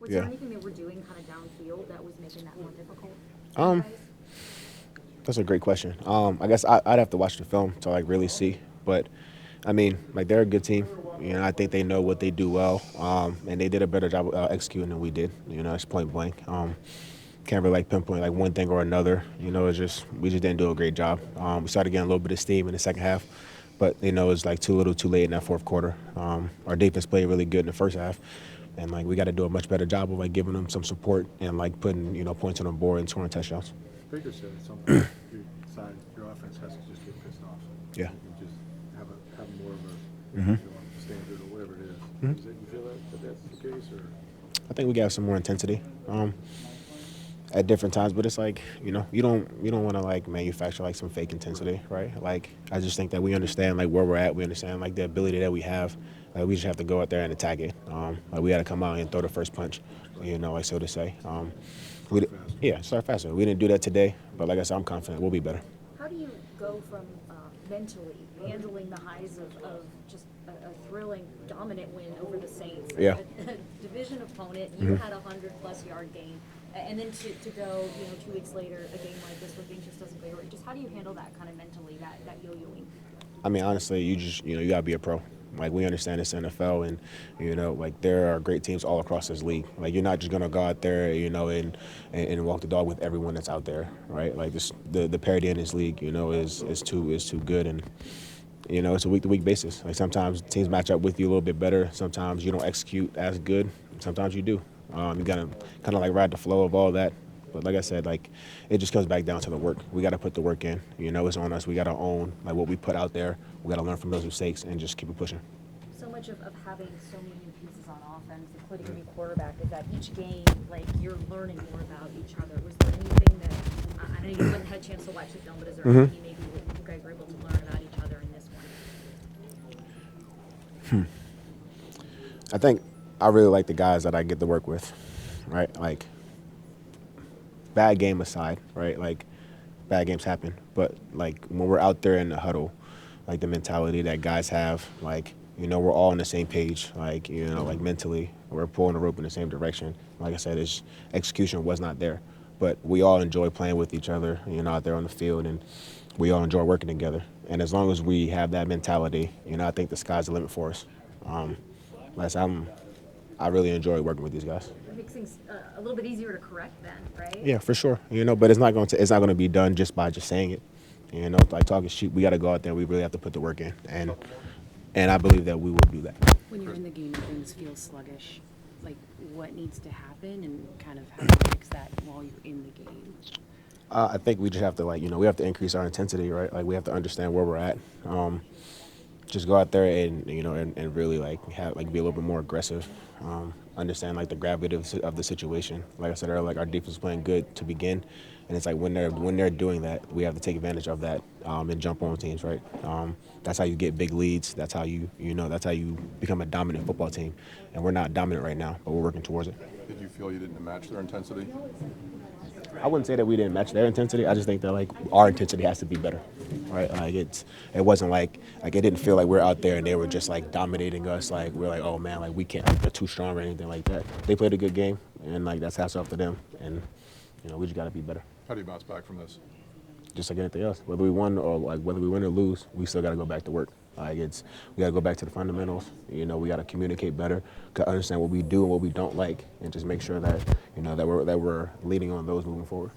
Was Yeah. there anything they were doing kind of downfield that was making that more difficult for you Um, guys? that's a great question. I guess I'd have to watch the film to like really see, but I mean, like they're a good team. You know, I think they know what they do well, and they did a better job executing than we did. You know, it's point blank. Can't really like pinpoint like one thing or another. You know, it's just we just didn't do a great job. We started getting a little bit of steam in the second half, but you know it's like too little, too late in that fourth quarter. Our defense played really good in the first half, and like we got to do a much better job of like giving them some support and like putting points on the board and scoring touchdowns. Baker said at some point your offense has to just get pissed off. Yeah. And just have more of a Mm-hmm. standard or whatever it is. Mm-hmm. You feel that that's the case, or? I think we got some more intensity at different times, but it's like you don't want to like manufacture like some fake intensity, right? Like I just think that we understand like where we're at, we understand like the ability that we have. Like we just have to go out there and attack it. Like we got to come out and throw the first punch, like so to say. We Start faster. Yeah, start faster. We didn't do that today, but like I said, I'm confident we'll be better. How do you go from mentally handling the highs of just a thrilling, dominant win over the Saints, Yeah. a division opponent, you had a 100-plus yard game, and then to go, 2 weeks later, a game like this where things just doesn't go your way. Just how do you handle that kind of mentally, that yo-yoing? I mean, honestly, you just you gotta be a pro. Like we understand this NFL, and like there are great teams all across this league. Like you're not just gonna go out there, and walk the dog with everyone that's out there, right? Like this, the parity in this league, is too good, and it's a week to week basis. Like sometimes teams match up with you a little bit better. Sometimes you don't execute as good. Sometimes you do. You gotta kind of like ride the flow of all that. But like I said, like it just comes back down to the work. We got to put the work in. It's on us. We got to own like what we put out there. We got to learn from those mistakes and just keep it pushing. So much of having so many new pieces on offense, including a new quarterback, is that each game, like, you're learning more about each other. Was there anything that, I know you haven't had a chance to watch the film, but is there anything maybe that you guys were able to learn about each other in this one? I think I really like the guys that I get to work with, right? Like, bad game aside, right? Like, bad games happen. But, like, when we're out there in the huddle, like, the mentality that guys have, like, we're all on the same page. Like, like, mentally, we're pulling the rope in the same direction. Like I said, execution was not there. But we all enjoy playing with each other, out there on the field, and we all enjoy working together. And as long as we have that mentality, I think the sky's the limit for us. I really enjoy working with these guys. It makes things a little bit easier to correct then, right? Yeah, for sure. But it's not going to be done just by just saying it. Like talking shit, we got to go out there. We really have to put the work in, and I believe that we will do that. When you're in the game and things feel sluggish, like what needs to happen and kind of how do you fix that while you're in the game? I think we just have to we have to increase our intensity, right? Like we have to understand where we're at. Just go out there and and really have be a little bit more aggressive. Understand like the gravity of the situation. Like I said earlier, like our defense is playing good to begin, and it's like when they're doing that, we have to take advantage of that and jump on teams, right? That's how you get big leads. That's how that's how you become a dominant football team, and we're not dominant right now, but we're working towards it. Did you feel you didn't match their intensity? I wouldn't say that we didn't match their intensity. I just think that like our intensity has to be better, right? Like it wasn't like it didn't feel like we're out there and they were just like dominating us. Like we're like, oh man, like we can't, like, they're too strong or anything like that. They played a good game, and like that's hats off to them. And we just got to be better. How do you bounce back from this? Just like anything else, whether we win or lose, we still got to go back to work. Like we got to go back to the fundamentals. We got to communicate better, got to understand what we do and what we don't like, and just make sure that that we're leading on those moving forward.